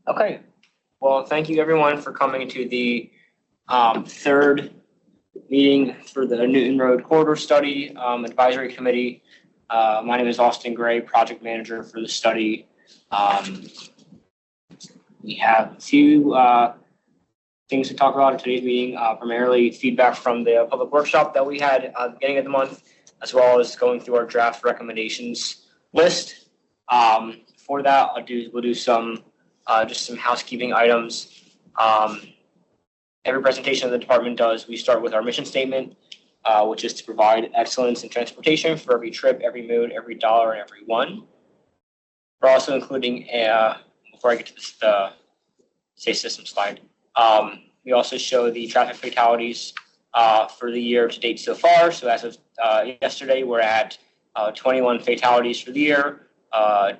Okay. Well, thank you everyone for coming to the third meeting for the Newton Road Corridor Study Advisory Committee. My name is Austin Gray, project manager for the study. We have a few things to talk about in today's meeting, primarily feedback from the public workshop that we had at the beginning of the month, as well as going through our draft recommendations list. For that, we'll do some just some housekeeping items. Every presentation the department does, we start with our mission statement, which is to provide excellence in transportation for every trip, every mode, every dollar, and every one. We're also including before I get to the safe system slide, we also show the traffic fatalities for the year to date so far. So as of yesterday, we're at 21 fatalities for the year,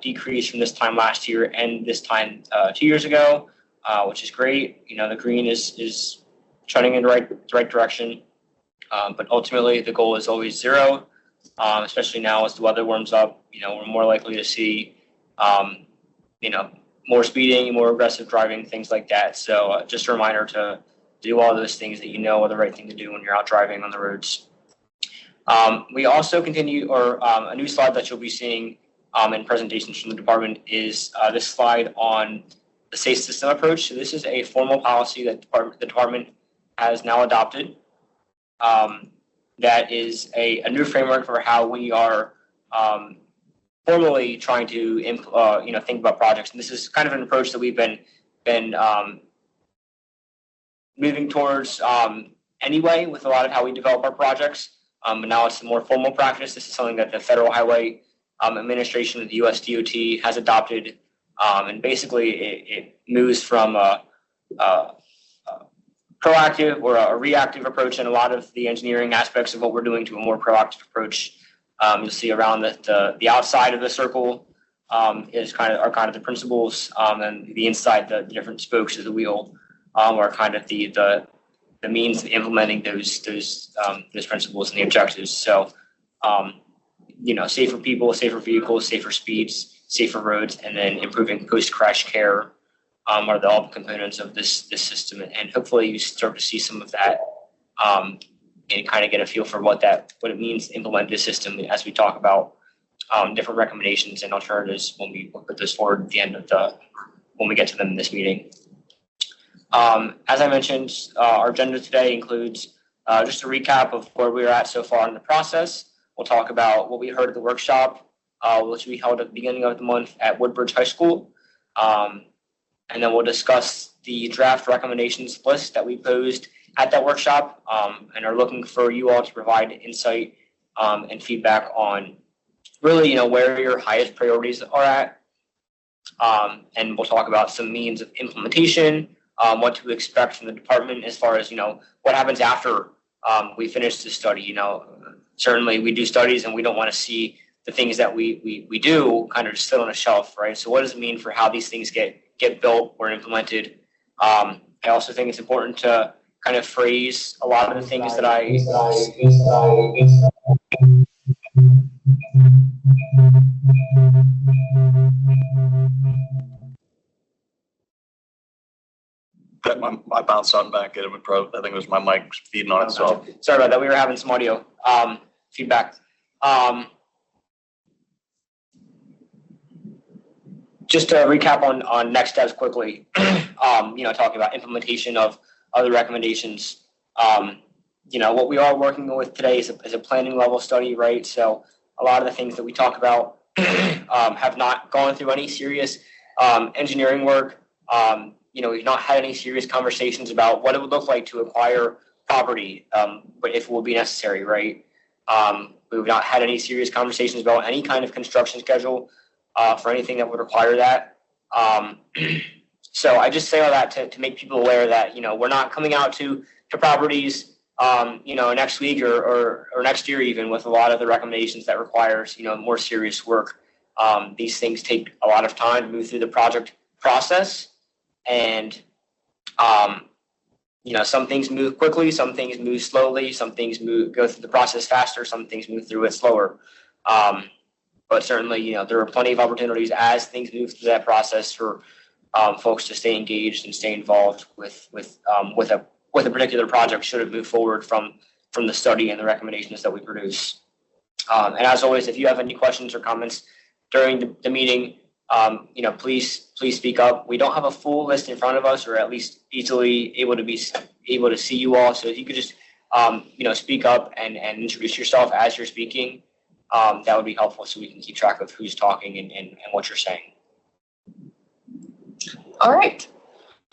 decrease from this time last year and this time 2 years ago, which is great. You know, the green is trending in the right direction, but ultimately the goal is always zero, especially now as the weather warms up. You know, we're more likely to see, more speeding, more aggressive driving, things like that. So just a reminder to do all those things that you know are the right thing to do when you're out driving on the roads. We also continue, or a new slide that you'll be seeing in presentations from the department is this slide on the safe system approach. So this is a formal policy that the department has now adopted. That is a new framework for how we are formally trying to think about projects. And this is kind of an approach that we've been moving towards anyway with a lot of how we develop our projects. But now it's a more formal practice. This is something that the Federal Highway Administration of the US DOT has adopted. And basically it moves from a proactive or a reactive approach in a lot of the engineering aspects of what we're doing to a more proactive approach. You'll see around the outside of the circle are kind of the principles, and the inside, the different spokes of the wheel, are kind of the means of implementing those principles and the objectives. So, safer people, safer vehicles, safer speeds, safer roads, and then improving post-crash care are all the components of this system. And hopefully you start to see some of that and kind of get a feel for what it means to implement this system as we talk about different recommendations and alternatives when we put this forward at the end of when we get to them in this meeting. As I mentioned, our agenda today includes just a recap of where we're at so far in the process. We'll talk about what we heard at the workshop, which we held at the beginning of the month at Woodbridge High School. And then we'll discuss the draft recommendations list that we posed at that workshop, and are looking for you all to provide insight and feedback on really, where your highest priorities are at. And we'll talk about some means of implementation, what to expect from the department as far as, what happens after we finish the study. Certainly we do studies and we don't want to see the things that we do kind of just sit on a shelf, right? So what does it mean for how these things get built or implemented? I also think it's important to kind of phrase a lot of the things that I bounced out and back at him. I think it was my mic feeding on itself. Sorry about that. We were having some audio feedback. Just to recap on next steps quickly, talking about implementation of other recommendations. What we are working with today is a planning level study, right? So a lot of the things that we talk about have not gone through any serious engineering work. We've not had any serious conversations about what it would look like to acquire property, but if it will be necessary, right? We've not had any serious conversations about any kind of construction schedule for anything that would require that. So I just say all that to make people aware that, we're not coming out to properties, next week or next year even with a lot of the recommendations that requires, more serious work. These things take a lot of time to move through the project process. And, some things move quickly, some things move slowly, some things go through the process faster, some things move through it slower. But certainly, there are plenty of opportunities as things move through that process for folks to stay engaged and stay involved with a particular project should it move forward from the study and the recommendations that we produce. And as always, if you have any questions or comments during the meeting, please speak up. We don't have a full list in front of us, or at least easily able to see you all. So if you could just speak up and introduce yourself as you're speaking, that would be helpful so we can keep track of who's talking and what you're saying. All right.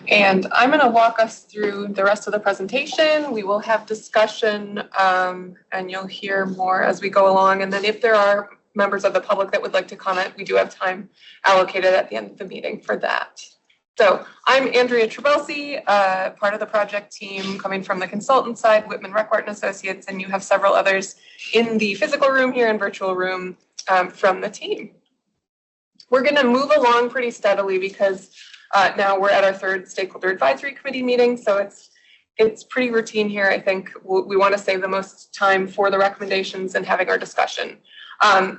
And I'm going to walk us through the rest of the presentation. We will have discussion and you'll hear more as we go along. And then if there are members of the public that would like to comment, we do have time allocated at the end of the meeting for that. So I'm Andrea Trabelsi, part of the project team coming from the consultant side, Whitman Requart and Associates, and you have several others in the physical room here and virtual room from the team. We're going to move along pretty steadily because now we're at our third stakeholder advisory committee meeting, so it's pretty routine here. I think we want to save the most time for the recommendations and having our discussion.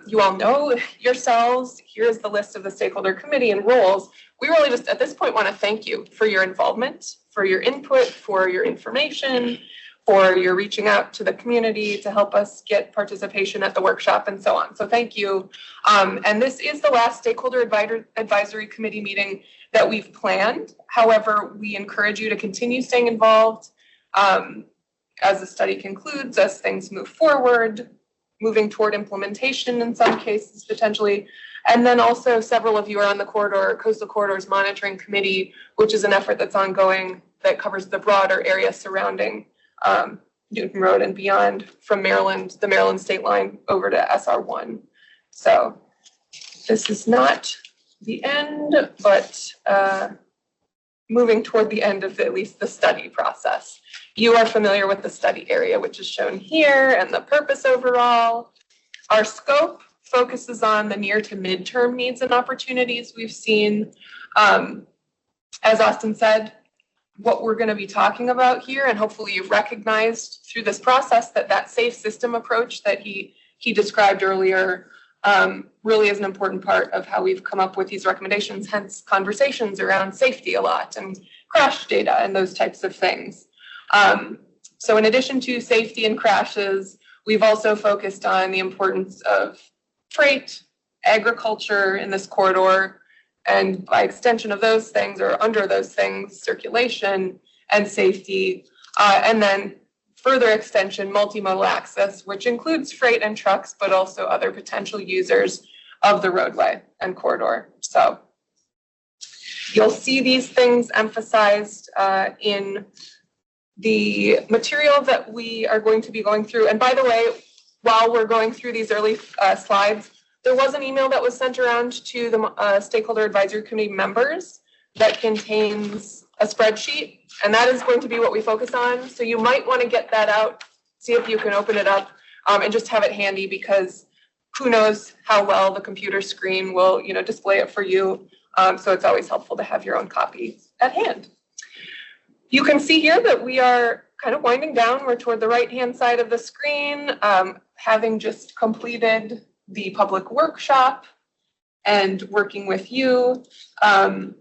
You all know yourselves. Here's the list of the stakeholder committee and roles. We really just at this point want to thank you for your involvement, for your input, for your information, for your reaching out to the community to help us get participation at the workshop and so on. So thank you. And this is the last stakeholder advisory committee meeting that we've planned. However, we encourage you to continue staying involved as the study concludes, as things move forward, moving toward implementation in some cases potentially. And then also several of you are on the Coastal Corridors Monitoring Committee, which is an effort that's ongoing that covers the broader area surrounding Newton Road and beyond from Maryland, the Maryland state line over to SR1. So this is not the end, but moving toward the end of at least the study process. You are familiar with the study area, which is shown here, and the purpose overall. Our scope focuses on the near to midterm needs and opportunities we've seen. As Austin said, what we're going to be talking about here, and hopefully you've recognized through this process that safe system approach that he described earlier really is an important part of how we've come up with these recommendations, hence conversations around safety a lot and crash data and those types of things. So in addition to safety and crashes, we've also focused on the importance of freight, agriculture in this corridor, and by extension of those things or under those things, circulation and safety, and then further extension, multimodal access, which includes freight and trucks, but also other potential users of the roadway and corridor. So you'll see these things emphasized in the material that we are going to be going through. And by the way, while we're going through these early slides, there was an email that was sent around to the Stakeholder Advisory Committee members that contains a spreadsheet, and that is going to be what we focus on. So you might want to get that out, see if you can open it up, and just have it handy, because who knows how well the computer screen will, display it for you. So it's always helpful to have your own copy at hand. You can see here that we are kind of winding down. We're toward the right-hand side of the screen, having just completed the public workshop and working with you on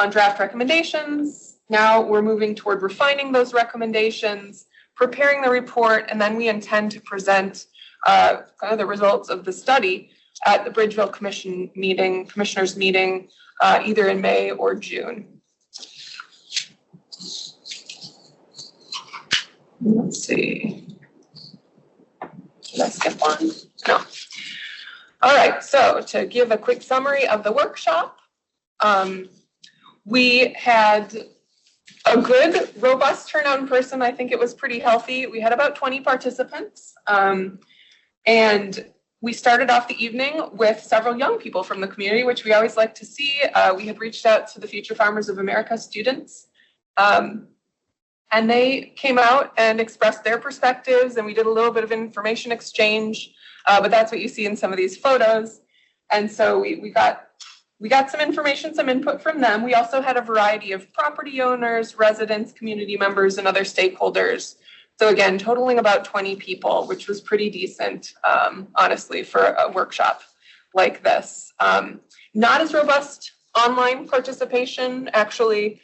draft recommendations. Now we're moving toward refining those recommendations, preparing the report, and then we intend to present kind of the results of the study at the Bridgeville Commissioners meeting, either in May or June. Let's see. Did I skip one? No. All right, so to give a quick summary of the workshop, we had a good, robust turnout in person. I think it was pretty healthy. We had about 20 participants, and we started off the evening with several young people from the community, which we always like to see. We had reached out to the Future Farmers of America students, and they came out and expressed their perspectives, and we did a little bit of information exchange, but that's what you see in some of these photos. And so we got some information, some input from them. We also had a variety of property owners, residents, community members, and other stakeholders. So again, totaling about 20 people, which was pretty decent, honestly, for a workshop like this. Not as robust online participation, actually,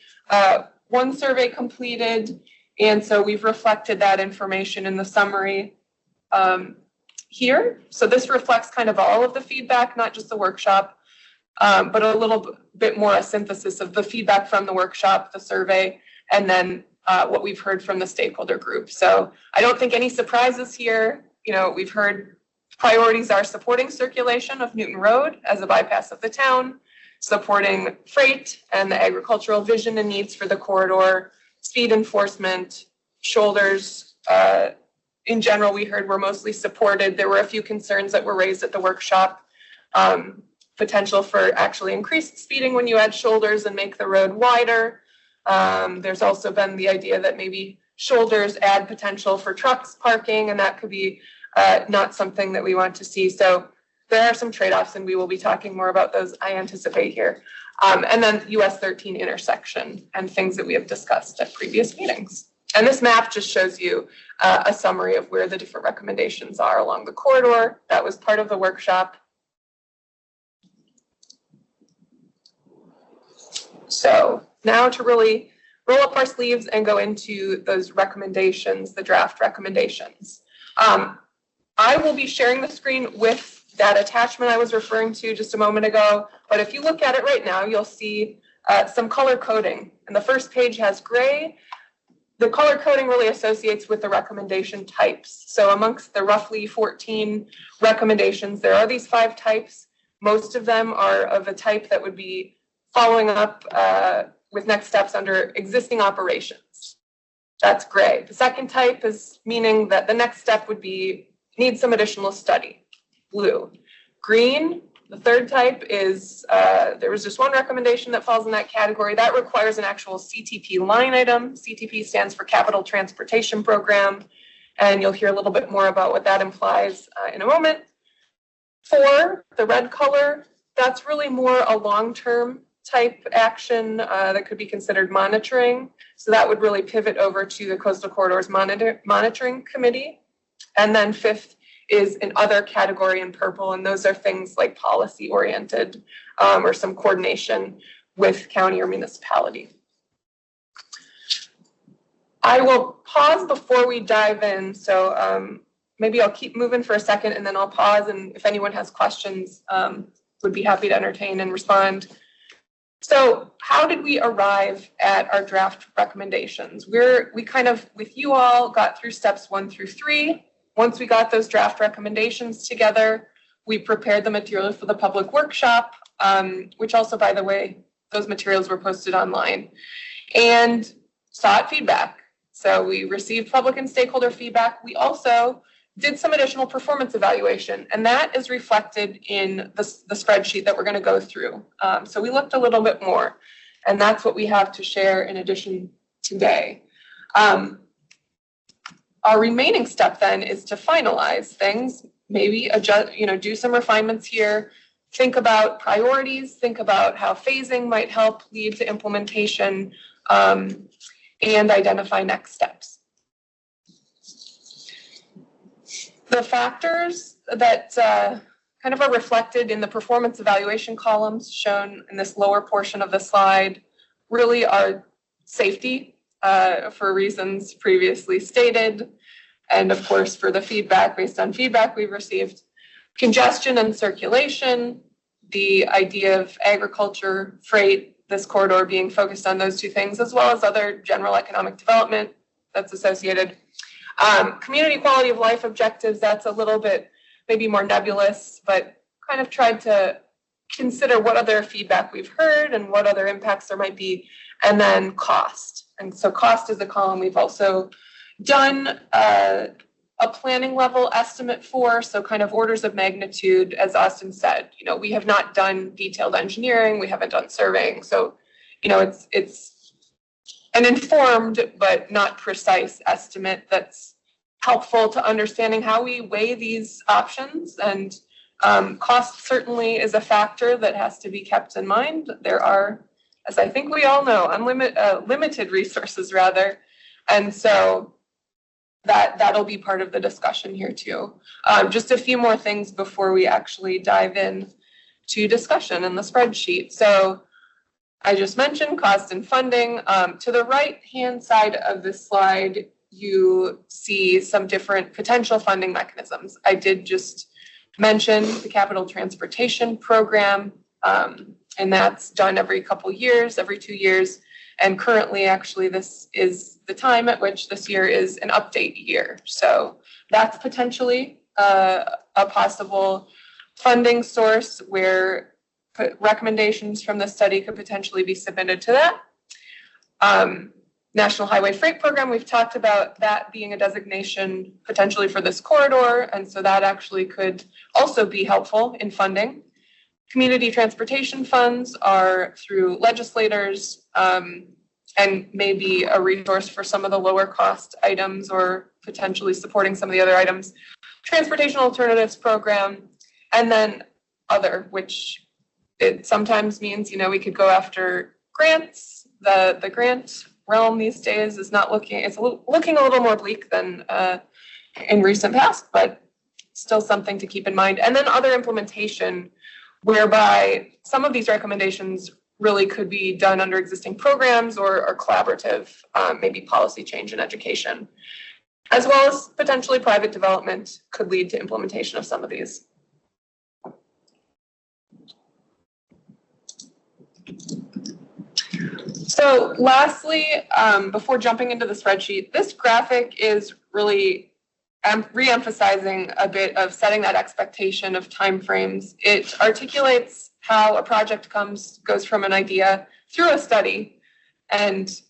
one survey completed, and so we've reflected that information in the summary here. So this reflects kind of all of the feedback, not just the workshop, but a little bit more a synthesis of the feedback from the workshop, the survey, and then what we've heard from the stakeholder group. So I don't think any surprises here. You know, we've heard priorities are supporting circulation of Newton Road as a bypass of the town, supporting freight and the agricultural vision and needs for the corridor, speed enforcement, shoulders. In general, we heard were mostly supported. There were a few concerns that were raised at the workshop. Potential for actually increased speeding when you add shoulders and make the road wider. There's also been the idea that maybe shoulders add potential for trucks parking, and that could be not something that we want to see. So there are some trade-offs, and we will be talking more about those, I anticipate, here. And then US 13 intersection and things that we have discussed at previous meetings. And this map just shows you a summary of where the different recommendations are along the corridor. That was part of the workshop. So now to really roll up our sleeves and go into those recommendations, the draft recommendations. I will be sharing the screen with that attachment I was referring to just a moment ago, but if you look at it right now, you'll see some color coding. And the first page has gray. The color coding really associates with the recommendation types. So amongst the roughly 14 recommendations, there are these 5 types. Most of them are of a type that would be following up with next steps under existing operations. That's gray. The second type is meaning that the next step would be need some additional study. Blue. Green, the third type is, there was just one recommendation that falls in that category. That requires an actual CTP line item. CTP stands for Capital Transportation Program, and you'll hear a little bit more about what that implies in a moment. 4, the red color, that's really more a long-term type action that could be considered monitoring. So that would really pivot over to the Coastal Corridors Monitoring Committee. And then 5th is an other category in purple, and those are things like policy oriented or some coordination with county or municipality. I will pause before we dive in. So maybe I'll keep moving for a second and then I'll pause, and if anyone has questions, would be happy to entertain and respond. So how did we arrive at our draft recommendations? We kind of, with you all, got through steps 1 through 3. Once we got those draft recommendations together, we prepared the material for the public workshop, which also, by the way, those materials were posted online, and sought feedback. So we received public and stakeholder feedback. We also did some additional performance evaluation, and that is reflected in the spreadsheet that we're going to go through. So we looked a little bit more, and that's what we have to share in addition today. Our remaining step then is to finalize things, maybe adjust, do some refinements here, think about priorities, think about how phasing might help lead to implementation, and identify next steps. The factors that kind of are reflected in the performance evaluation columns shown in this lower portion of the slide really are safety for reasons previously stated, and of course for the feedback based on feedback we've received, congestion and circulation, the idea of agriculture, freight, this corridor being focused on those 2 things, as well as other general economic development that's associated. Community quality of life objectives, that's a little bit maybe more nebulous, but kind of tried to consider what other feedback we've heard and what other impacts there might be, and then cost. And so cost is a column we've also done a planning level estimate for, so kind of orders of magnitude, as Austin said. We have not done detailed engineering, we haven't done surveying, so it's an informed but not precise estimate that's helpful to understanding how we weigh these options, and cost certainly is a factor that has to be kept in mind. There are, as I think we all know, limited resources rather, and so that'll be part of the discussion here too. Just a few more things before we actually dive in to discussion in the spreadsheet. So I just mentioned cost and funding. To the right-hand side of this slide, you see some different potential funding mechanisms. I did just mention the Capital Transportation Program, and that's done every couple years, every 2 years. And currently, actually, this is the time at which this year is an update year. So that's potentially a possible funding source where recommendations from the study could potentially be submitted to that. National Highway Freight Program, we've talked about that being a designation potentially for this corridor, and so that actually could also be helpful in funding. Community transportation funds are through legislators, and maybe a resource for some of the lower cost items or potentially supporting some of the other items. Transportation Alternatives Program, and then other, which it sometimes means, we could go after grants. The grant realm these days is not looking, it's looking a little more bleak than in recent past, but still something to keep in mind. And then other implementation, whereby some of these recommendations really could be done under existing programs or collaborative, maybe policy change in education, as well as potentially private development could lead to implementation of some of these. So lastly, before jumping into the spreadsheet, this graphic is really re-emphasizing a bit of setting that expectation of timeframes. It articulates how a project goes from an idea through a study and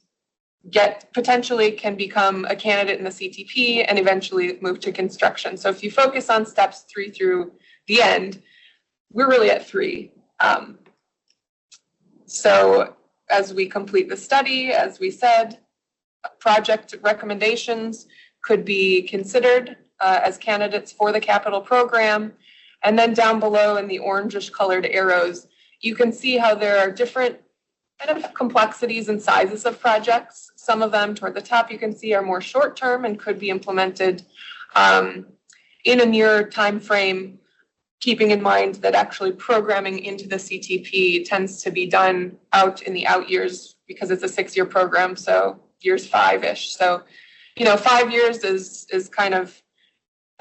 potentially can become a candidate in the CTP and eventually move to construction. So if you focus on steps 3 through the end, we're really at 3. So as we complete the study, as we said, project recommendations could be considered as candidates for the capital program. And then down below in the orangish colored arrows, you can see how there are different kind of complexities and sizes of projects. Some of them toward the top you can see are more short term and could be implemented in a near time frame, keeping in mind that actually programming into the CTP tends to be done out in the out years because it's a 6-year program, so years 5-ish. So, 5 years is kind of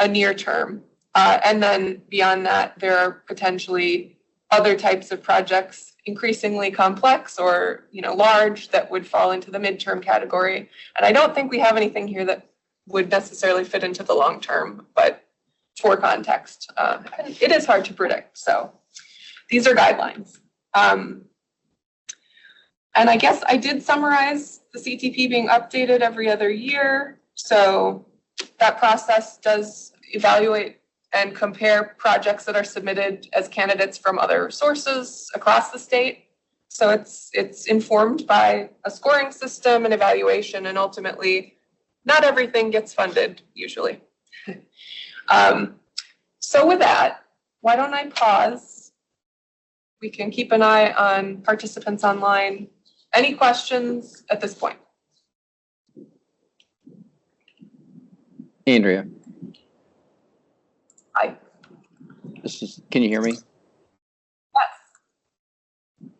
a near term. And then beyond that, there are potentially other types of projects, increasingly complex or, large, that would fall into the midterm category. And I don't think we have anything here that would necessarily fit into the long term, but for context, it is hard to predict. So these are guidelines. And I guess I did summarize the CTP being updated every other year. So that process does evaluate and compare projects that are submitted as candidates from other sources across the state. So it's informed by a scoring system and evaluation, and ultimately not everything gets funded usually. So with that, why don't I pause? We can keep an eye on participants online. Any questions at this point? Andrea, Hi. can you hear me? Yes.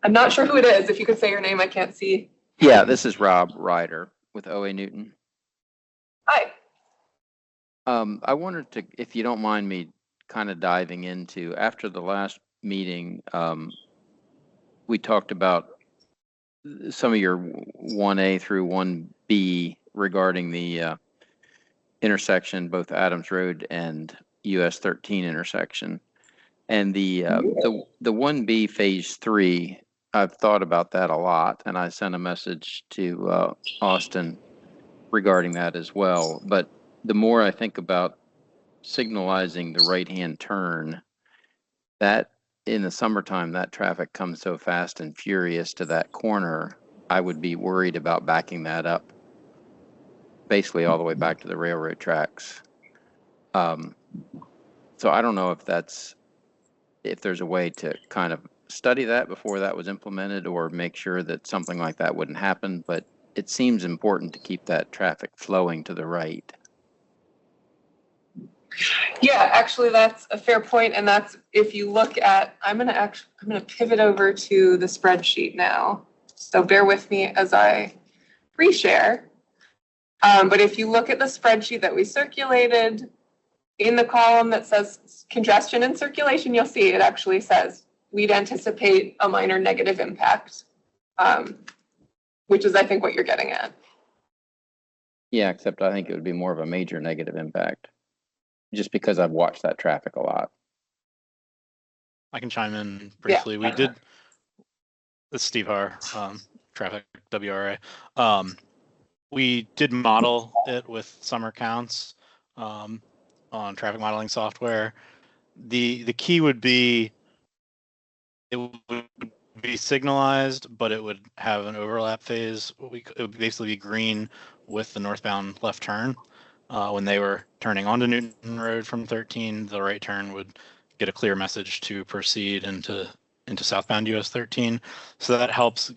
I'm not sure who it is. If you could say your name, I can't see. Yeah, this is Rob Ryder with OA Newton. Hi. I wanted to, if you don't mind me kind of diving into, after the last meeting, we talked about some of your 1A through 1B regarding the intersection, both Adams Road and US 13 intersection. And the 1B phase 3, I've thought about that a lot, and I sent a message to Austin regarding that as well. But the more I think about signalizing the right-hand turn, that in the summertime, that traffic comes so fast and furious to that corner, I would be worried about backing that up basically all the way back to the railroad tracks. So I don't know if there's a way to kind of study that before that was implemented or make sure that something like that wouldn't happen, but it seems important to keep that traffic flowing to the right. Yeah, actually, that's a fair point, and that's if you look at. I'm gonna pivot over to the spreadsheet now. so bear with me as I reshare. But if you look at the spreadsheet that we circulated, in the column that says congestion and circulation, you'll see it actually says we'd anticipate a minor negative impact, which is, I think, what you're getting at. Yeah, except I think it would be more of a major negative impact, just because I've watched that traffic a lot. I can chime in briefly. Yeah. We did, this is Steve Har, traffic WRA. We did model it with summer counts on traffic modeling software. The key would be it would be signalized, but it would have an overlap phase. It would basically be green with the northbound left turn. When they were turning onto Newton Road from 13, the right turn would get a clear message to proceed into southbound US 13. So that helps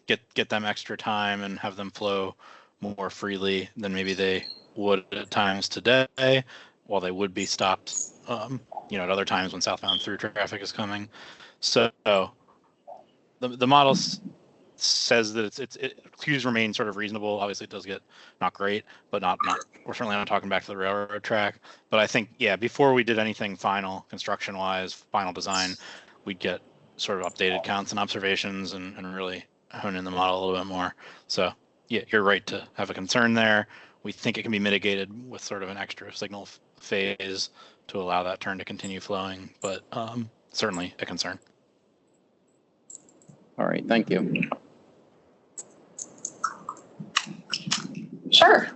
get them extra time and have them flow more freely than maybe they would at times today, while they would be stopped, at other times when southbound through traffic is coming. So the model says that queues remain sort of reasonable. Obviously, it does get not great, but not. We're certainly not talking back to the railroad track. But I think, yeah, before we did anything final construction-wise, final design, we'd get sort of updated counts and observations and really hone in the model a little bit more. So yeah, you're right to have a concern there. We think it can be mitigated with sort of an extra signal phase to allow that turn to continue flowing, but certainly a concern. All right, thank you. Sure.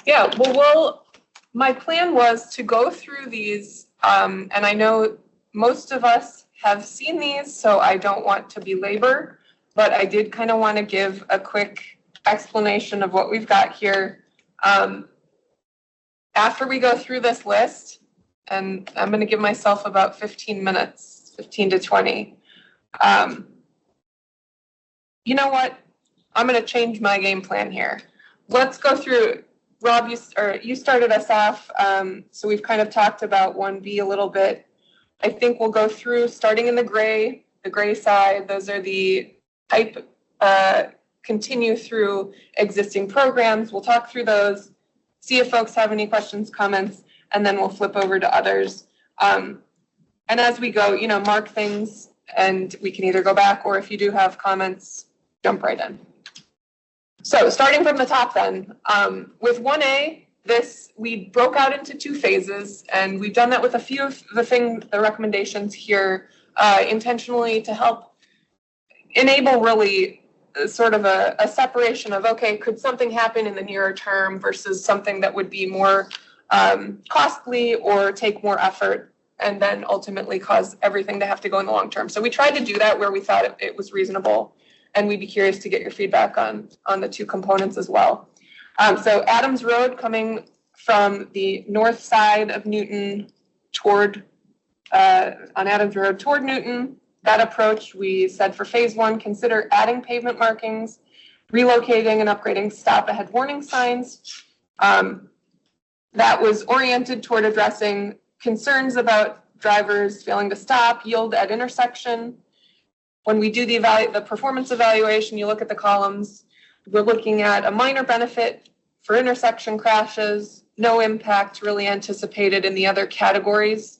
Yeah, well, my plan was to go through these, and I know most of us have seen these, so I don't want to belabor, but I did kind of want to give a quick explanation of what we've got here. After we go through this list, and I'm going to give myself about 15 minutes, 15 to 20. You know what? I'm going to change my game plan here. Let's go through. Rob, you started us off, so we've kind of talked about 1B a little bit. I think we'll go through starting in the gray side. Those are the type, continue through existing programs. We'll talk through those, see if folks have any questions, comments, and then we'll flip over to others. And as we go, mark things, and we can either go back, or if you do have comments, jump right in. So starting from the top then, with 1A, we broke out into 2 phases, and we've done that with a few of the recommendations here intentionally to help enable really sort of a separation of, okay, could something happen in the nearer term versus something that would be more costly or take more effort and then ultimately cause everything to have to go in the long term. So we tried to do that where we thought it was reasonable, and we'd be curious to get your feedback on the 2 components as well. So Adams Road coming from the north side of Newton on Adams Road toward Newton, that approach, we said for phase 1, consider adding pavement markings, relocating and upgrading stop ahead warning signs. That was oriented toward addressing concerns about drivers failing to stop, yield at intersection. When we do the performance evaluation, you look at the columns, we're looking at a minor benefit for intersection crashes, no impact really anticipated in the other categories,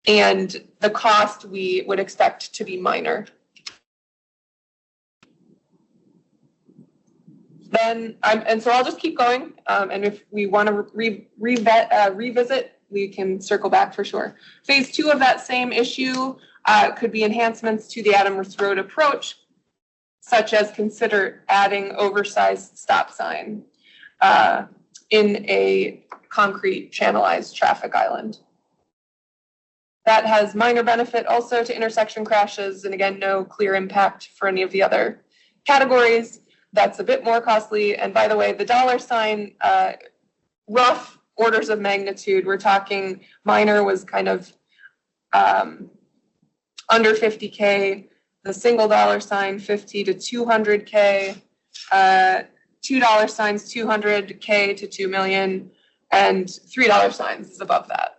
and the cost we would expect to be minor. Then, and so I'll just keep going, and if we want to revisit, we can circle back for sure. Phase 2 of that same issue could be enhancements to the Adams Road approach, such as consider adding oversized stop sign in a concrete channelized traffic island. That has minor benefit also to intersection crashes, and again, no clear impact for any of the other categories. That's a bit more costly. And by the way, the dollar sign, rough orders of magnitude, we're talking minor was kind of under 50K, the single dollar sign 50 to 200K, $2 signs 200K to 2 million, and $3 signs is above that.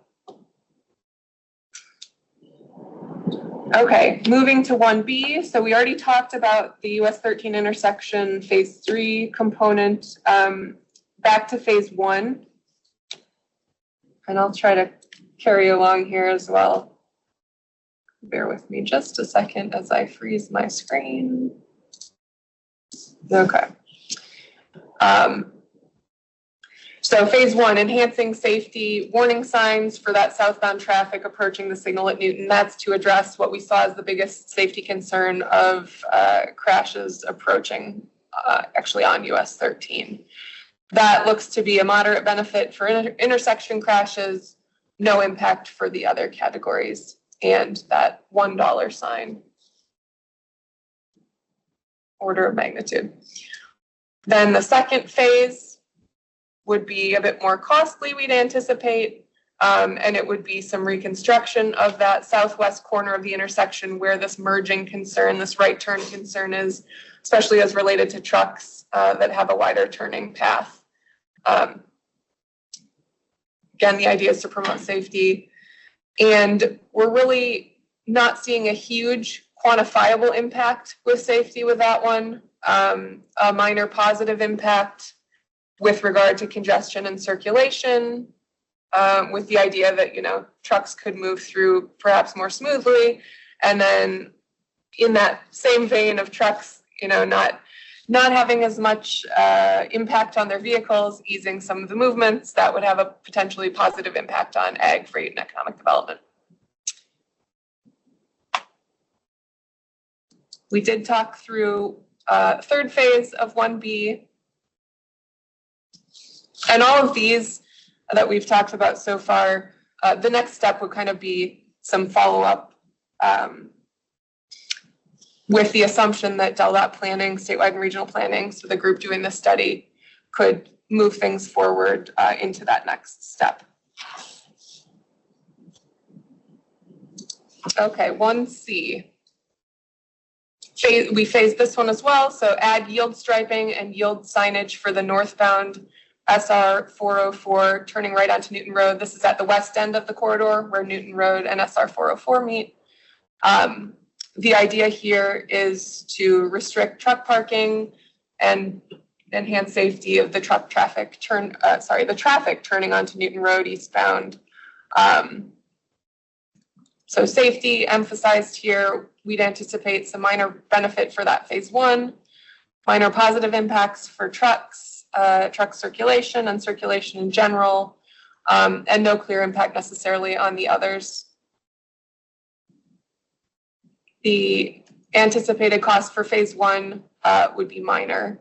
Okay, moving to 1B. So we already talked about the US 13 intersection phase 3 component. Back to phase 1. And I'll try to carry along here as well. Bear with me just a second as I freeze my screen. Okay. So phase 1, enhancing safety, warning signs for that southbound traffic approaching the signal at Newton. That's to address what we saw as the biggest safety concern of crashes approaching actually on US 13. That looks to be a moderate benefit for intersection crashes, no impact for the other categories, and that $1 sign, order of magnitude. Then the second phase would be a bit more costly, we'd anticipate, and it would be some reconstruction of that southwest corner of the intersection where this merging concern, this right turn concern is, especially as related to trucks that have a wider turning path. Again, the idea is to promote safety, and we're really not seeing a huge quantifiable impact with safety with that one. A minor positive impact with regard to congestion and circulation, with the idea that, you know, trucks could move through perhaps more smoothly. And then in that same vein of trucks, you know, not having as much impact on their vehicles, easing some of the movements, that would have a potentially positive impact on ag, freight, and economic development. We did talk through third phase of 1B. And all of these that we've talked about so far, the next step would kind of be some follow-up with the assumption that DelDOT planning, statewide and regional planning, so the group doing this study, could move things forward into that next step. Okay, 1C. We phased this one as well, so add yield striping and yield signage for the northbound SR 404 turning right onto Newton Road. This is at the west end of the corridor where Newton Road and SR 404 meet. The idea here is to restrict truck parking and enhance safety of the traffic turning onto Newton Road eastbound. So safety emphasized here. We'd anticipate some minor benefit for that phase 1, minor positive impacts for trucks, truck circulation and circulation in general, and no clear impact necessarily on the others. The anticipated cost for phase 1 would be minor,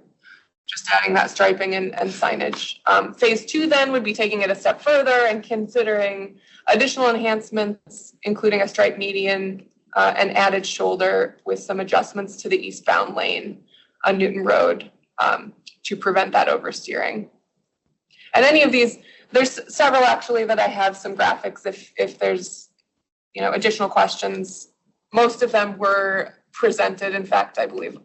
just adding that striping and signage. Phase 2 then would be taking it a step further and considering additional enhancements, including a stripe median, an added shoulder with some adjustments to the eastbound lane on Newton Road to prevent that oversteering. And any of these, there's several actually that I have some graphics if there's, you know, additional questions. Most of them were presented. In fact, I believe,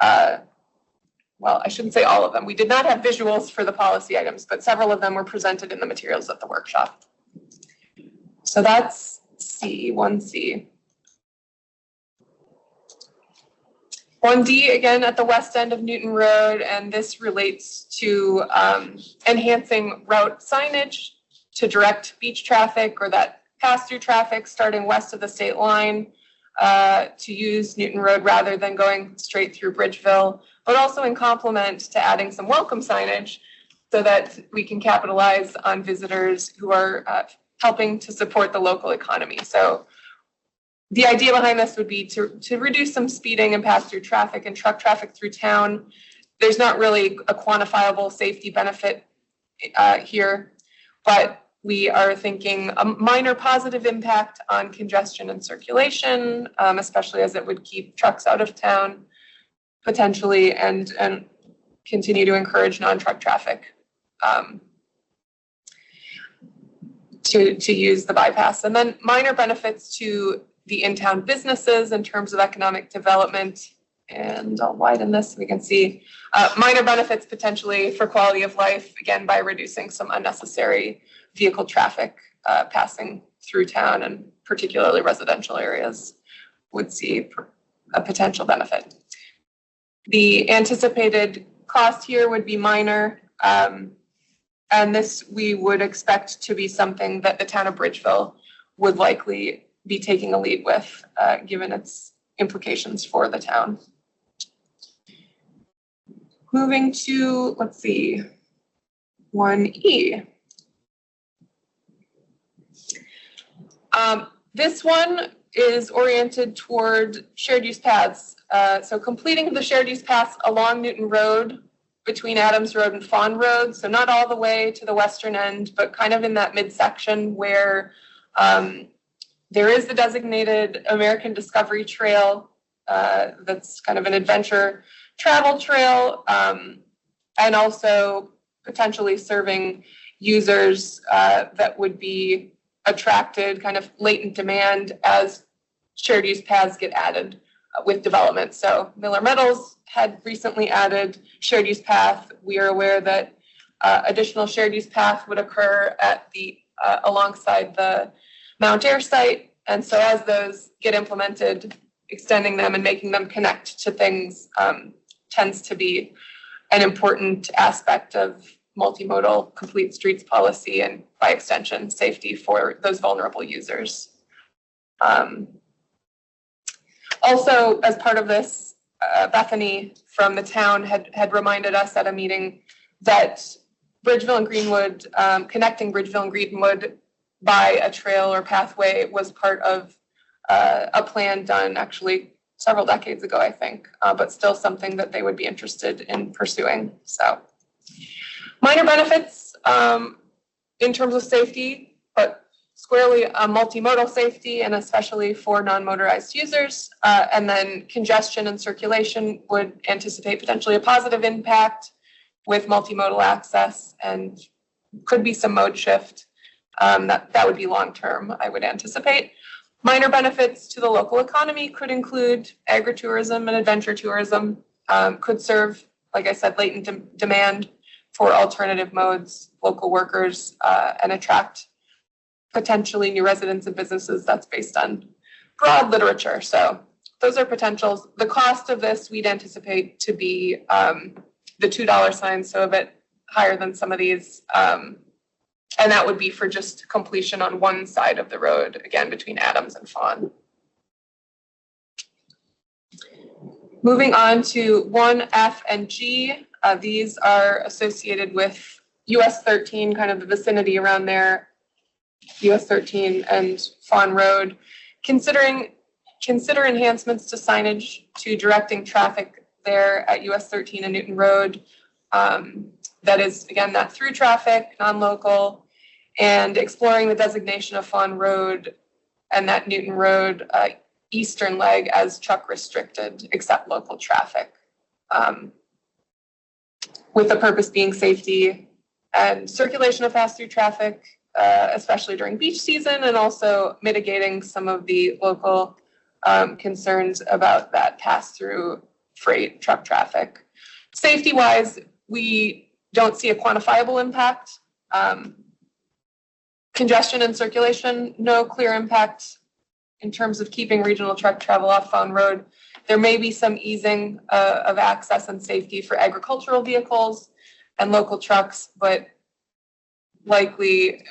well, I shouldn't say all of them. We did not have visuals for the policy items, but several of them were presented in the materials at the workshop. So that's C, 1C. 1D, again, at the west end of Newton Road, and this relates to enhancing route signage to direct beach traffic or that pass-through traffic starting west of the state line to use Newton Road rather than going straight through Bridgeville, but also in complement to adding some welcome signage so that we can capitalize on visitors who are helping to support the local economy. So the idea behind this would be to reduce some speeding and pass-through traffic and truck traffic through town. There's not really a quantifiable safety benefit here, but we are thinking a minor positive impact on congestion and circulation, especially as it would keep trucks out of town potentially and continue to encourage non-truck traffic to use the bypass. And then minor benefits to the in-town businesses in terms of economic development. And I'll widen this so we can see minor benefits potentially for quality of life, again, by reducing some unnecessary vehicle traffic passing through town and particularly residential areas. would see a potential benefit. The anticipated cost here would be minor, and this we would expect to be something that the town of Bridgeville would likely be taking a lead with, given its implications for the town. Moving to, let's see, 1E. This one is oriented toward shared use paths. So completing the shared use paths along Newton Road between Adams Road and Fawn Road. So not all the way to the western end, but kind of in that midsection where there is the designated American Discovery Trail. That's kind of an adventure travel trail, and also potentially serving users that would be attracted, kind of latent demand as shared use paths get added with development. So Miller Metals had recently added shared use path. We are aware that additional shared use path would occur at the alongside the Mount Air site. And so as those get implemented, extending them and making them connect to things tends to be an important aspect of multimodal complete streets policy and by extension safety for those vulnerable users. Also, as part of this, Bethany from the town had reminded us at a meeting that Bridgeville and Greenwood, connecting Bridgeville and Greenwood by a trail or pathway was part of a plan done actually several decades ago, I think, but still something that they would be interested in pursuing. So minor benefits in terms of safety, but squarely multimodal safety and especially for non-motorized users. And then congestion and circulation would anticipate potentially a positive impact with multimodal access and could be some mode shift. That would be long-term, I would anticipate. Minor benefits to the local economy could include agritourism and adventure tourism, could serve, like I said, latent demand for alternative modes, local workers, and attract potentially new residents and businesses. That's based on broad literature. So those are potentials. The cost of this we'd anticipate to be the $2 sign, so a bit higher than some of these. And that would be for just completion on one side of the road, again, between Adams and Fawn. Moving on to 1F and G. These are associated with US 13, kind of the vicinity around there, US 13 and Fawn Road. Consider enhancements to signage to directing traffic there at US 13 and Newton Road. That is, again, that through traffic, non-local, and exploring the designation of Fawn Road and that Newton Road eastern leg as truck restricted, except local traffic. With the purpose being safety and circulation of fast-through traffic, especially during beach season, and also mitigating some of the local concerns about that pass-through freight truck traffic. Safety-wise, we don't see a quantifiable impact. Congestion and circulation, no clear impact in terms of keeping regional truck travel off Fawn Road. There may be some easing of access and safety for agricultural vehicles and local trucks, but likely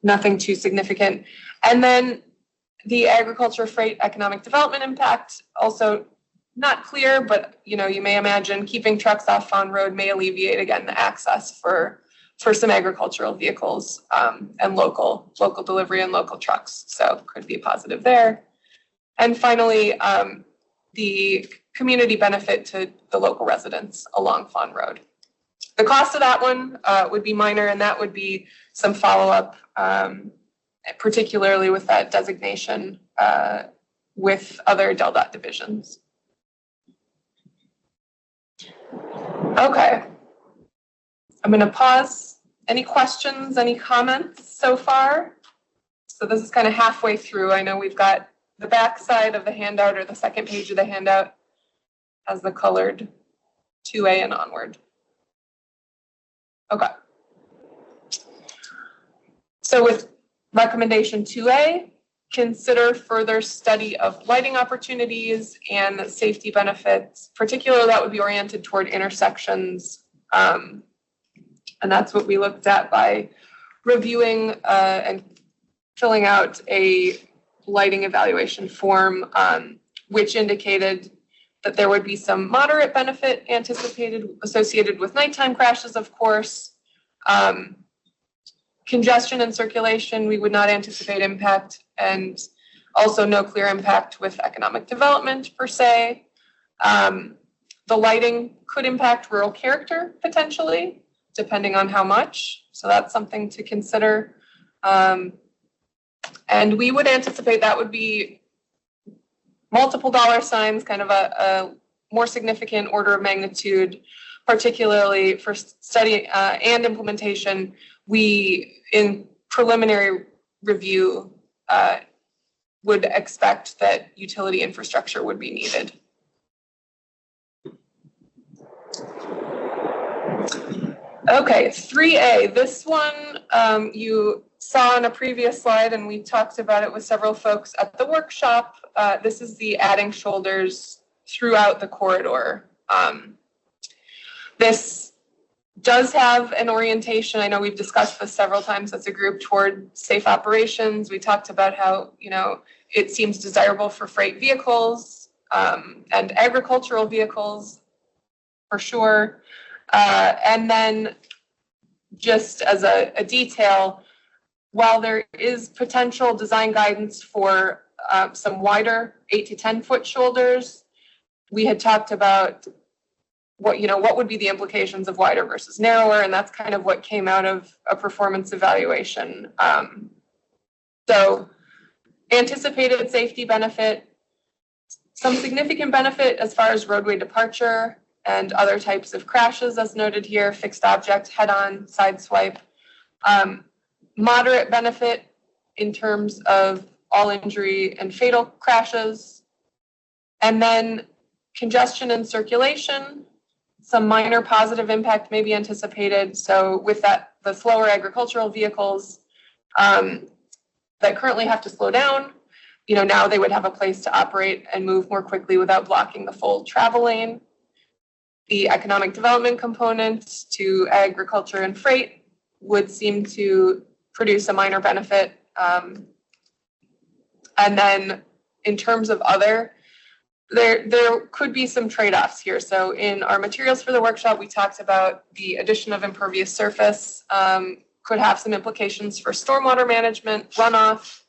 nothing too significant. And then the agriculture freight economic development impact, also not clear, but you may imagine keeping trucks off Fawn Road may alleviate, again, the access for some agricultural vehicles and local delivery and local trucks. So could be a positive there. And finally, the community benefit to the local residents along Fawn Road. The cost of that one would be minor, and that would be some follow-up, particularly with that designation with other DelDOT divisions. Okay. I'm going to pause. Any questions, any comments so far? So this is kind of halfway through. I know we've got the back side of the handout or the second page of the handout has the colored 2A and onward. Okay. So with recommendation 2A, consider further study of lighting opportunities and safety benefits. Particularly, that would be oriented toward intersections. And that's what we looked at by reviewing and filling out a lighting evaluation form, which indicated that there would be some moderate benefit anticipated associated with nighttime crashes, of course. Congestion and circulation, we would not anticipate impact, and also no clear impact with economic development per se. The lighting could impact rural character potentially, depending on how much. So that's something to consider. And we would anticipate that would be multiple dollar signs, kind of a more significant order of magnitude, particularly for study and implementation. We, in preliminary review, would expect that utility infrastructure would be needed. Okay, 3A. This one you saw on a previous slide, and we talked about it with several folks at the workshop. This is the adding shoulders throughout the corridor. This does have an orientation. I know we've discussed this several times as a group toward safe operations. We talked about how, it seems desirable for freight vehicles and agricultural vehicles for sure. And then just as a detail, while there is potential design guidance for some wider 8 to 10 foot shoulders, we had talked about what would be the implications of wider versus narrower, and that's kind of what came out of a performance evaluation. So anticipated safety benefit, some significant benefit as far as roadway departure and other types of crashes as noted here, fixed object, head-on, sideswipe. Moderate benefit in terms of all injury and fatal crashes. And then congestion and circulation, some minor positive impact may be anticipated. So with that, the slower agricultural vehicles that currently have to slow down, now they would have a place to operate and move more quickly without blocking the full travel lane. The economic development component to agriculture and freight would seem to produce a minor benefit. And then in terms of other, there could be some trade-offs here. So in our materials for the workshop, we talked about the addition of impervious surface could have some implications for stormwater management, runoff.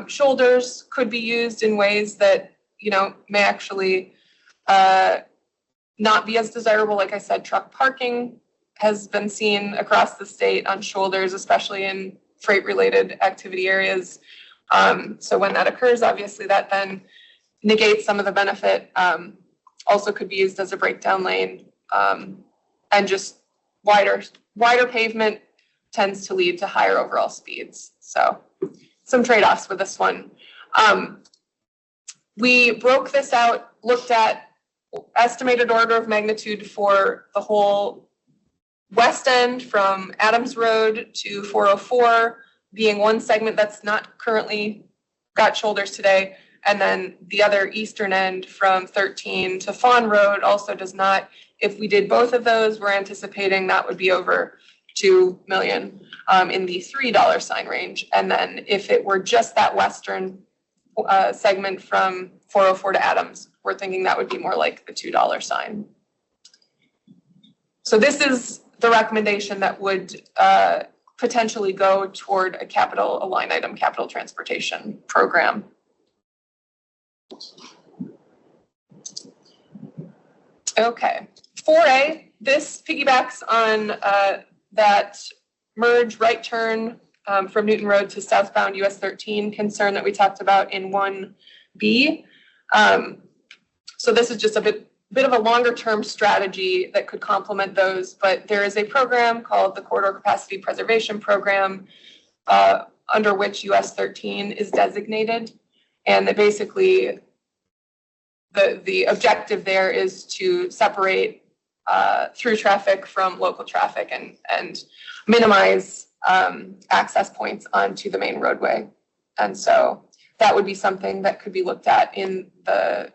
Shoulders could be used in ways that, may actually not be as desirable. Like I said, truck parking has been seen across the state on shoulders, especially in freight-related activity areas. So when that occurs, obviously that then negates some of the benefit. Also could be used as a breakdown lane, and just wider pavement tends to lead to higher overall speeds. So some trade-offs with this one. We broke this out, looked at estimated order of magnitude for the whole west end from Adams Road to 404 being one segment that's not currently got shoulders today. And then the other eastern end from 13 to Fawn Road also does not. If we did both of those, we're anticipating that would be over $2 million in the $3 sign range. And then if it were just that western segment from 404 to Adams, we're thinking that would be more like the $2 sign. So this is the recommendation that would potentially go toward a line item capital transportation program. Okay, 4A, this piggybacks on that merge right turn from Newton Road to southbound US 13 concern that we talked about in 1B. So this is just a bit of a longer term strategy that could complement those, but there is a program called the Corridor Capacity Preservation Program under which US 13 is designated. And that basically the objective there is to separate through traffic from local traffic and minimize access points onto the main roadway. And so that would be something that could be looked at in the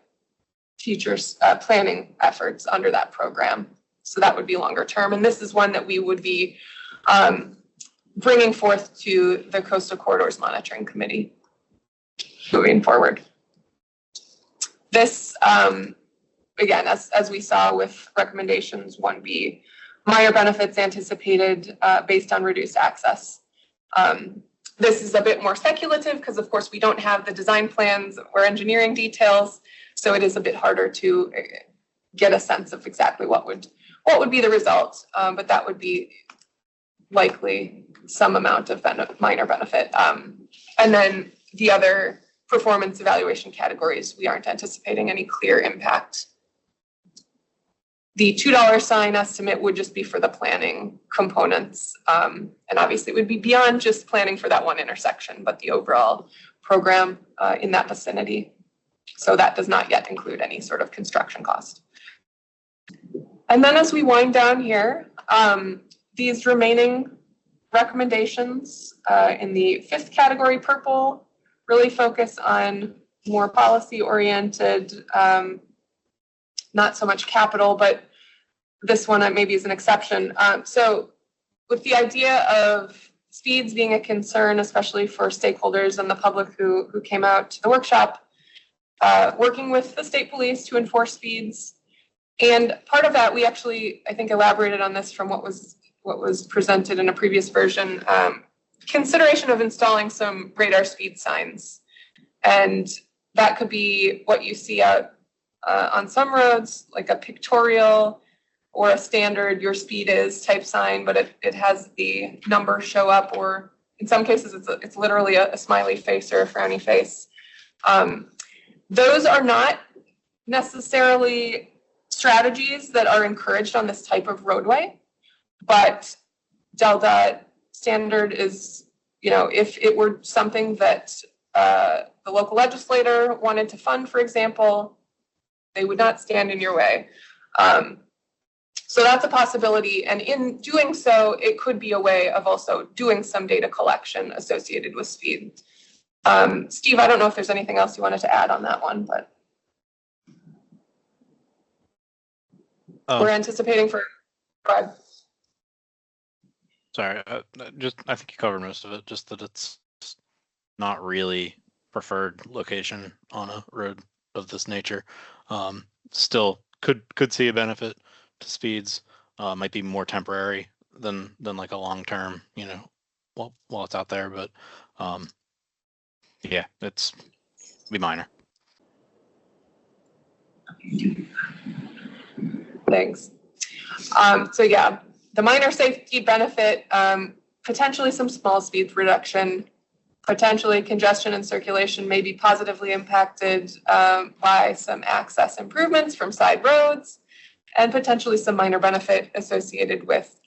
teachers' planning efforts under that program. So that would be longer term. And this is one that we would be bringing forth to the Coastal Corridors Monitoring Committee moving forward. This, again, as we saw with recommendations 1B, minor benefits anticipated based on reduced access. This is a bit more speculative because, of course, we don't have the design plans or engineering details, so it is a bit harder to get a sense of exactly what would be the result, but that would be likely some amount of minor benefit. And then the other performance evaluation categories, we aren't anticipating any clear impact. The $2 sign estimate would just be for the planning components. And obviously it would be beyond just planning for that one intersection, but the overall program in that vicinity. So that does not yet include any sort of construction cost. And then as we wind down here, these remaining recommendations in the 5th category, purple, really focus on more policy oriented, not so much capital, but this one maybe is an exception. So with the idea of speeds being a concern, especially for stakeholders and the public who came out to the workshop, working with the state police to enforce speeds. And part of that, we actually, I think, elaborated on this from what was presented in a previous version, consideration of installing some radar speed signs. And that could be what you see out on some roads, like a pictorial or a standard your speed is type sign, but it has the number show up, or in some cases it's literally a smiley face or a frowny face. Those are not necessarily strategies that are encouraged on this type of roadway, but DelDOT standard is, if it were something that the local legislator wanted to fund, for example, they would not stand in your way. So that's a possibility. And in doing so, it could be a way of also doing some data collection associated with speed. Steve, I don't know if there's anything else you wanted to add on that one, but we're anticipating for. Sorry, I think you covered most of it, just that it's not really preferred location on a road of this nature. Still could see a benefit to speeds, might be more temporary than like a long-term, while it's out there, but yeah, it's be minor. Thanks. So yeah, the minor safety benefit, potentially some small speed reduction, potentially congestion and circulation may be positively impacted by some access improvements from side roads, and potentially some minor benefit associated with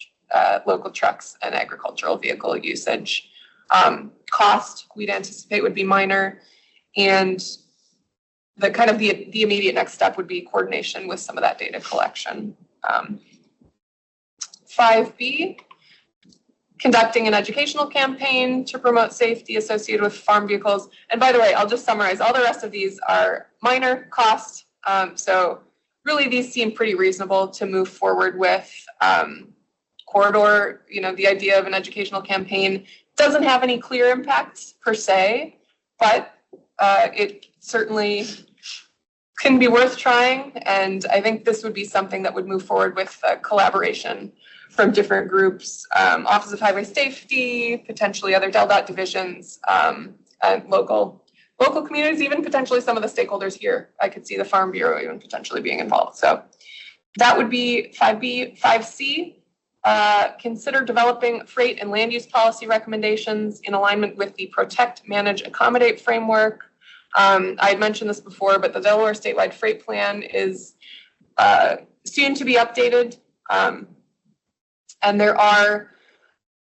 local trucks and agricultural vehicle usage. Cost we'd anticipate would be minor, and the kind of the immediate next step would be coordination with some of that data collection. 5B, conducting an educational campaign to promote safety associated with farm vehicles. And by the way, I'll just summarize, all the rest of these are minor cost. So really these seem pretty reasonable to move forward with. Corridor, the idea of an educational campaign doesn't have any clear impacts per se, but it certainly can be worth trying. And I think this would be something that would move forward with collaboration from different groups, Office of Highway Safety, potentially other DelDOT divisions, and local communities, even potentially some of the stakeholders here. I could see the Farm Bureau even potentially being involved. So that would be 5B. 5C, consider developing freight and land use policy recommendations in alignment with the Protect, Manage, Accommodate framework. I had mentioned this before, but the Delaware statewide freight plan is soon to be updated. And there are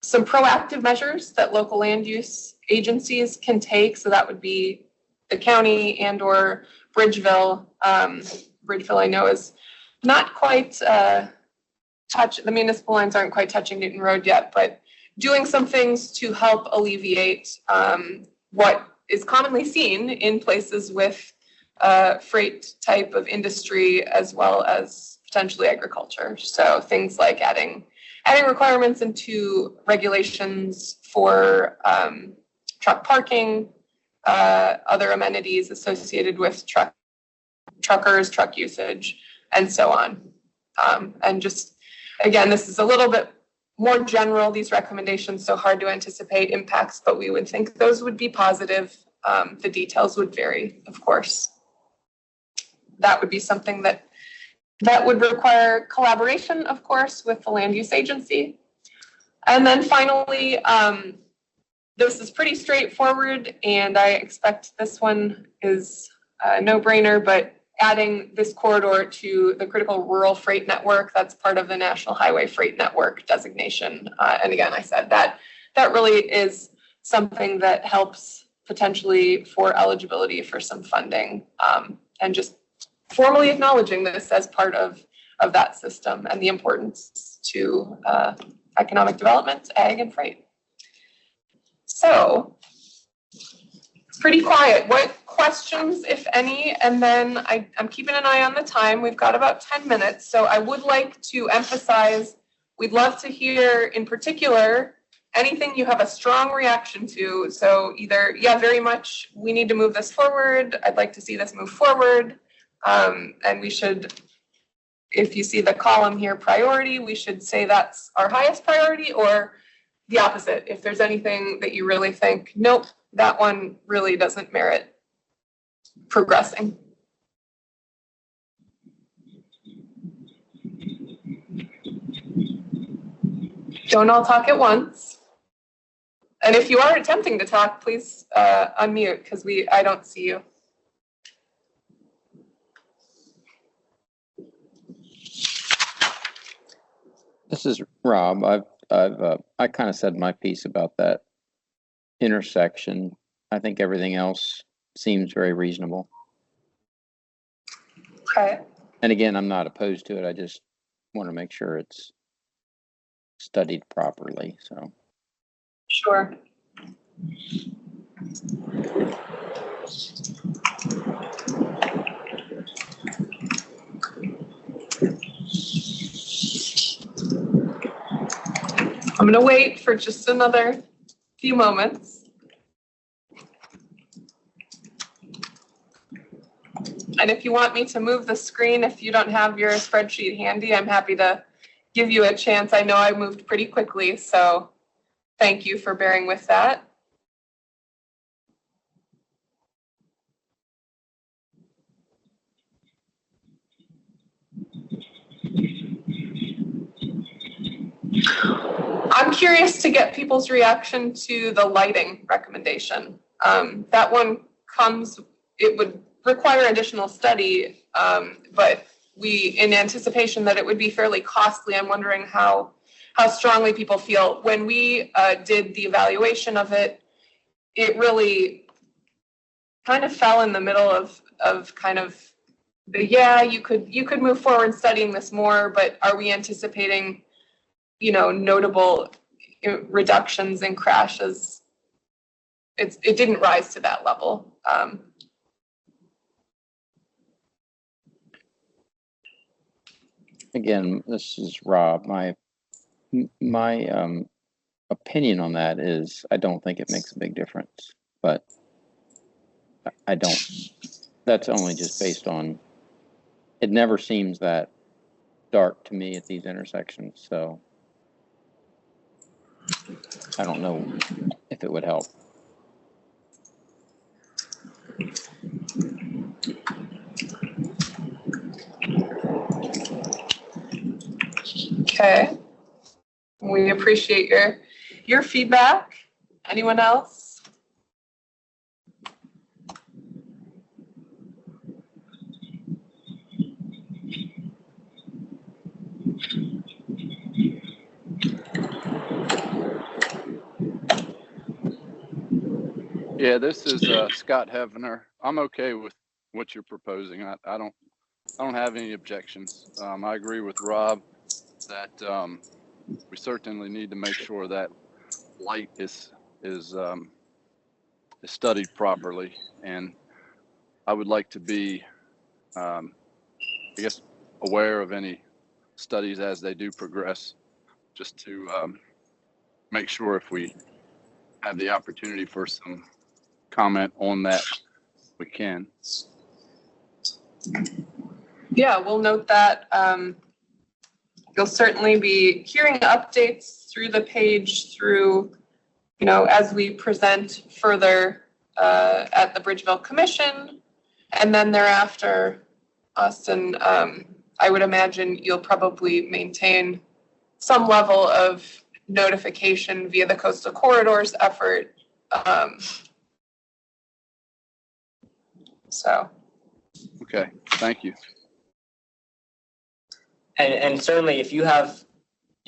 some proactive measures that local land use agencies can take. So that would be the county and or Bridgeville. Bridgeville, I know, is not quite the municipal lines aren't quite touching Newton Road yet, but doing some things to help alleviate what is commonly seen in places with freight type of industry as well as potentially agriculture. So things like adding requirements into regulations for truck parking, other amenities associated with truckers, truck usage, and so on. And just, again, this is a little bit more general, these recommendations, so hard to anticipate impacts, but we would think those would be positive. The details would vary, of course. That would be something that would require collaboration, of course, with the land use agency. And then finally, this is pretty straightforward, and I expect this one is a no-brainer, but adding this corridor to the critical rural freight network, that's part of the National Highway Freight Network designation. And again, I said that really is something that helps potentially for eligibility for some funding, and just formally acknowledging this as part of that system and the importance to economic development, ag, and freight. So it's pretty quiet. What questions, if any? And then I'm keeping an eye on the time. We've got about 10 minutes. So I would like to emphasize, we'd love to hear in particular anything you have a strong reaction to. So either, yeah, very much, we need to move this forward. I'd like to see this move forward. And we should, if you see the column here, priority, we should say that's our highest priority, or the opposite. If there's anything that you really think, nope, that one really doesn't merit progressing. Don't all talk at once. And if you are attempting to talk, please unmute, because I don't see you. This is Rob. I kind of said my piece about that intersection. I think everything else seems very reasonable. Okay. And again, I'm not opposed to it. I just want to make sure it's studied properly. So. Sure. I'm going to wait for just another few moments. And if you want me to move the screen, if you don't have your spreadsheet handy, I'm happy to give you a chance. I know I moved pretty quickly, so thank you for bearing with that. I'm curious to get people's reaction to the lighting recommendation. That one it would require additional study, but in anticipation that it would be fairly costly, I'm wondering how strongly people feel. When we did the evaluation of it, it really kind of fell in the middle of kind of you could move forward studying this more, but are we anticipating, notable reductions in crashes? It didn't rise to that level. Again, this is Rob. My opinion on that is I don't think it makes a big difference, but I don't. That's only just based on, it never seems that dark to me at these intersections, so I don't know if it would help. Okay. We appreciate your feedback. Anyone else? Yeah, this is Scott Hevener. I'm okay with what you're proposing. I don't have any objections. I agree with Rob that we certainly need to make sure that light is studied properly. And I would like to be, I guess, aware of any studies as they do progress, just to make sure if we have the opportunity for some comment on that, we can. Yeah, we'll note that. You'll certainly be hearing updates through the page through, as we present further at the Bridgeville Commission. And then thereafter, Austin, I would imagine you'll probably maintain some level of notification via the Coastal Corridors effort. So. Okay, thank you. And certainly if you have,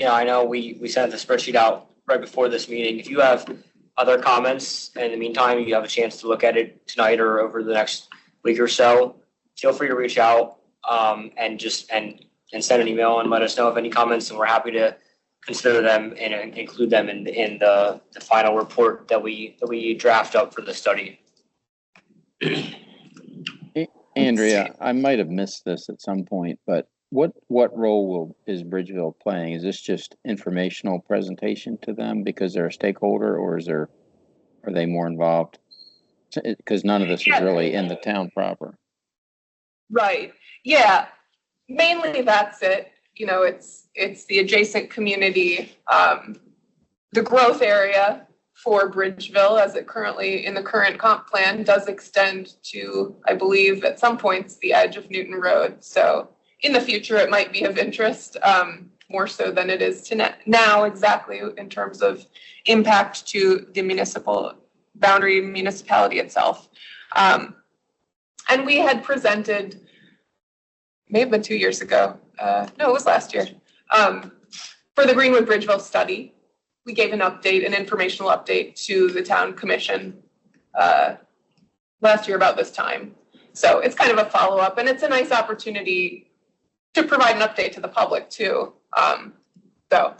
I know we sent the spreadsheet out right before this meeting. If you have other comments in the meantime, you have a chance to look at it tonight or over the next week or so, feel free to reach out and send an email and let us know of any comments, and we're happy to consider them and include them in the final report that we draft up for the study. Andrea, I might have missed this at some point, but what role is Bridgeville playing? Is this just informational presentation to them because they're a stakeholder, or are they more involved? Because none of this is really in the town proper. Right. Yeah. Mainly that's it. It's the adjacent community, the growth area for Bridgeville as it currently in the current comp plan does extend to, I believe, at some points the edge of Newton Road. So in the future, it might be of interest more so than it is to now exactly in terms of impact to the municipality itself. And we had presented, may have been 2 years ago. No, it was last year. For the Greenwood Bridgeville study, we gave an informational update to the town commission last year about this time. So it's kind of a follow-up, and it's a nice opportunity to provide an update to the public too. So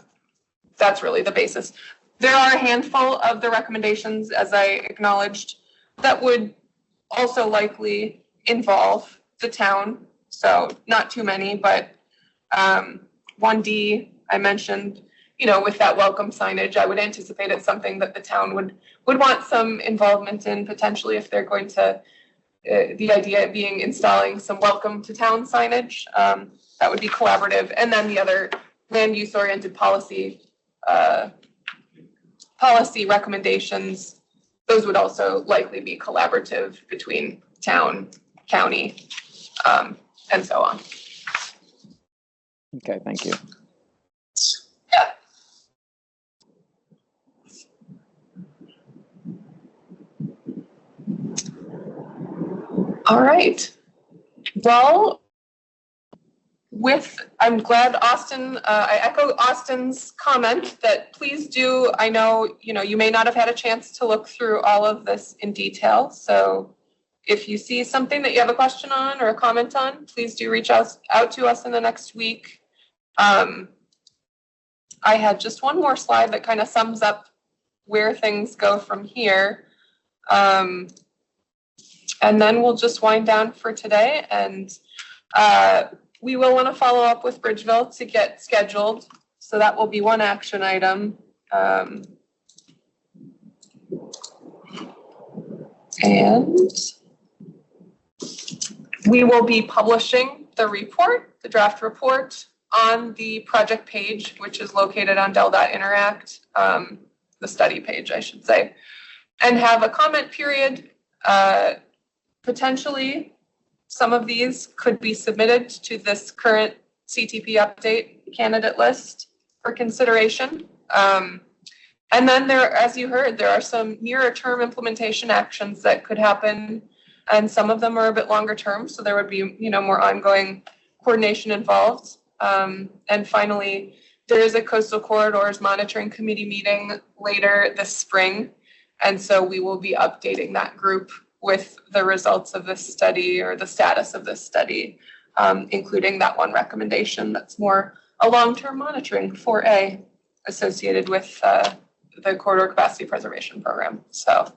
that's really the basis. There are a handful of the recommendations, as I acknowledged, that would also likely involve the town. So not too many, but 1D, I mentioned, with that welcome signage, I would anticipate it's something that the town would want some involvement in, potentially if they're going to, the idea being installing some welcome to town signage. That would be collaborative. And then the other land use oriented policy recommendations, those would also likely be collaborative between town, county, and so on. Okay, thank you. Yeah. All right. Well, I'm glad Austin, I echo Austin's comment that please do, I know, you may not have had a chance to look through all of this in detail. So if you see something that you have a question on or a comment on, please do reach out to us in the next week. I had just one more slide that kind of sums up where things go from here. And then we'll just wind down for today. And we will want to follow up with Bridgeville to get scheduled. So that will be one action item. And we will be publishing the report, the draft report, on the project page, which is located on Dell.Interact, the study page, I should say, and have a comment period. Potentially, some of these could be submitted to this current CTP update candidate list for consideration. And then there, as you heard, there are some nearer term implementation actions that could happen, and some of them are a bit longer term, so there would be, more ongoing coordination involved. And finally, there is a Coastal Corridors Monitoring Committee meeting later this spring, and so we will be updating that group with the results of this study or the status of this study, including that one recommendation that's more a long-term monitoring 4A associated with the Corridor Capacity Preservation Program. So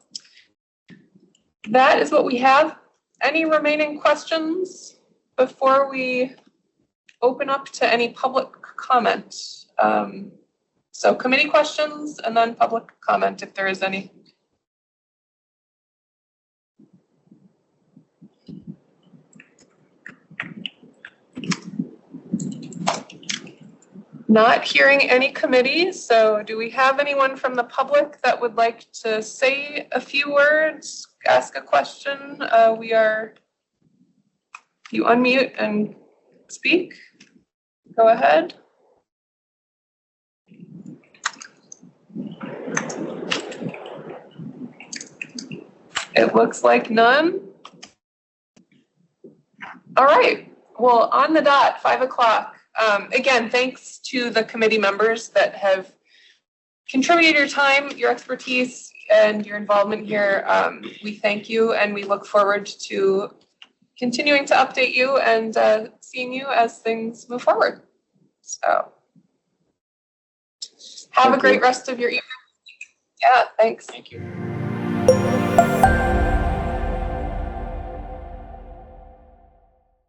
that is what we have. Any remaining questions before we open up to any public comment? So committee questions and then public comment if there is any. Not hearing any committees, so do we have anyone from the public that would like to say a few words, ask a question? You unmute and speak. Go ahead. It looks like none. All right, well, on the dot, 5 o'clock. Again, thanks to the committee members that have contributed your time, your expertise, and your involvement here. We thank you and we look forward to continuing to update you and seeing you as things move forward. So have a great rest of your evening. Yeah, thanks. Thank you.